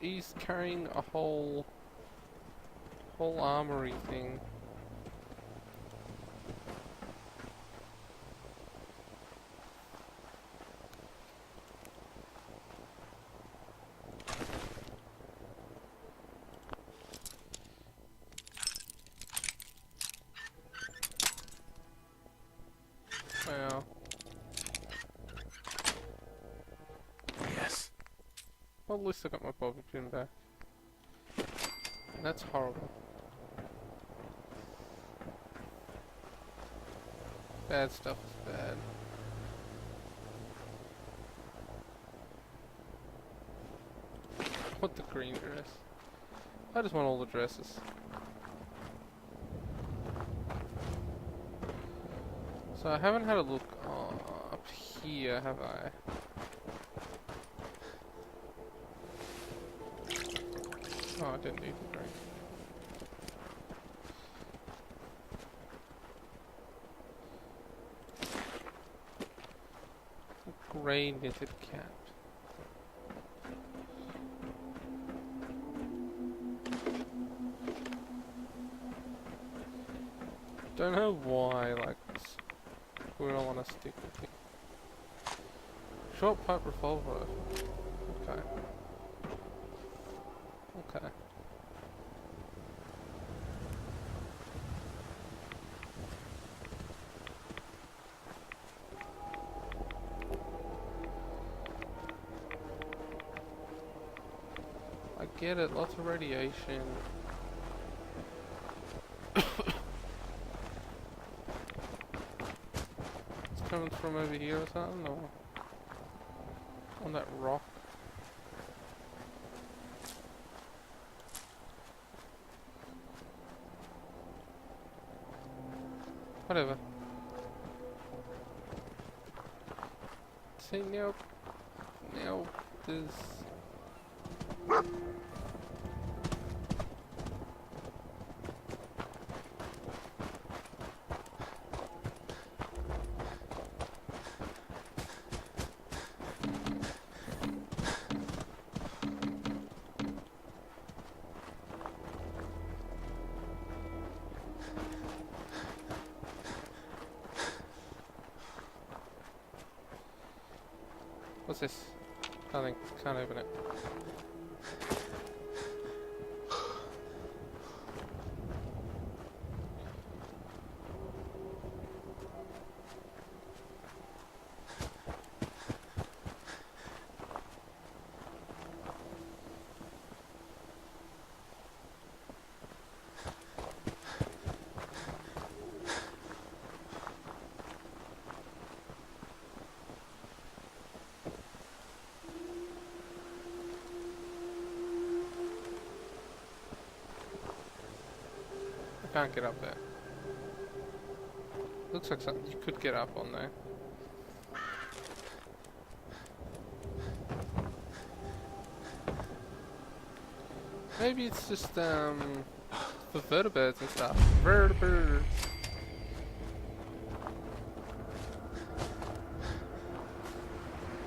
He's carrying a whole armory thing. Wow. Yes. Well, at least I got my bobby pin back. That's horrible. Bad stuff is bad. I want the green dress. I just want all the dresses. So I haven't had a look up here, have I? Oh, I didn't need the drink. Grey knitted cap. Don't know why, like, we don't want to stick with it. Short pipe revolver rifle. Okay. Okay. I get it, lots of radiation. It's coming from over here or something, or on that rock. Whatever. See, now there's... What's this? Nothing. Can't open it. I can't get up there. Looks like something you could get up on there. Maybe it's just for vertebrates and stuff. Vertebrates.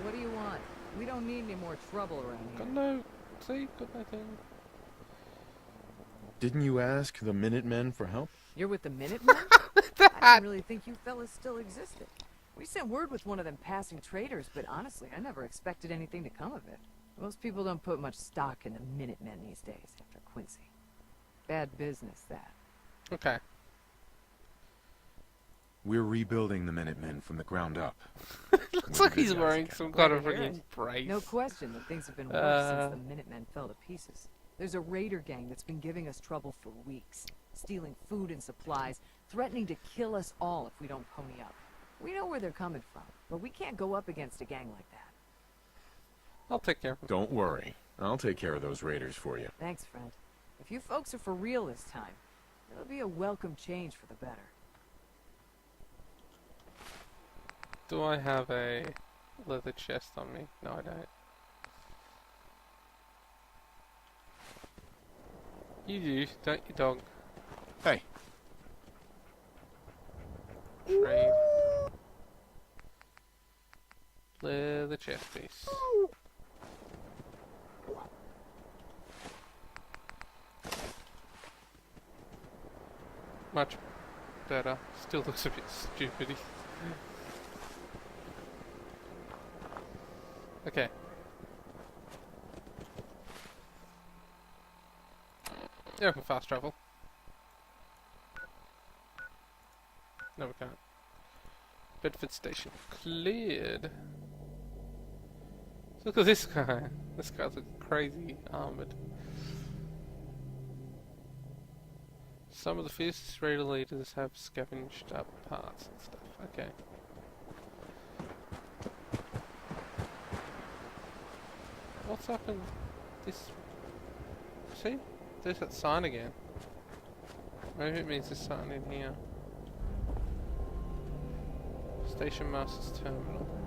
What do you want? We don't need any more trouble around here. Got no. See, got no thing. Didn't you ask the Minutemen for help? You're with the Minutemen? I didn't really think you fellas still existed. We sent word with one of them passing traders, but honestly, I never expected anything to come of it. Most people don't put much stock in the Minutemen these days after Quincy. Bad business, that. Okay. We're rebuilding the Minutemen from the ground up. Looks like he's wearing some kind of freaking brace. No question that things have been worse since the Minutemen fell to pieces. There's a raider gang that's been giving us trouble for weeks, stealing food and supplies, threatening to kill us all if we don't pony up. We know where they're coming from, but we can't go up against a gang like that. I'll take care of him. Don't worry. I'll take care of those raiders for you. Thanks, friend. If you folks are for real this time, it'll be a welcome change for the better. Do I have a leather chest on me? No, I don't. You do, don't you, dog? Hey. Trade. Leather chest piece. Much better. Still looks a bit stupid. Okay. Yeah, we can fast travel. No, we can't. Bedford Station cleared. Look at this guy. This guy's a crazy armored. Some of the fiercest raider leaders have scavenged up parts and stuff. Okay. What's up in this? See? There's that sign again. Maybe it means there's something in here. Station Master's Terminal.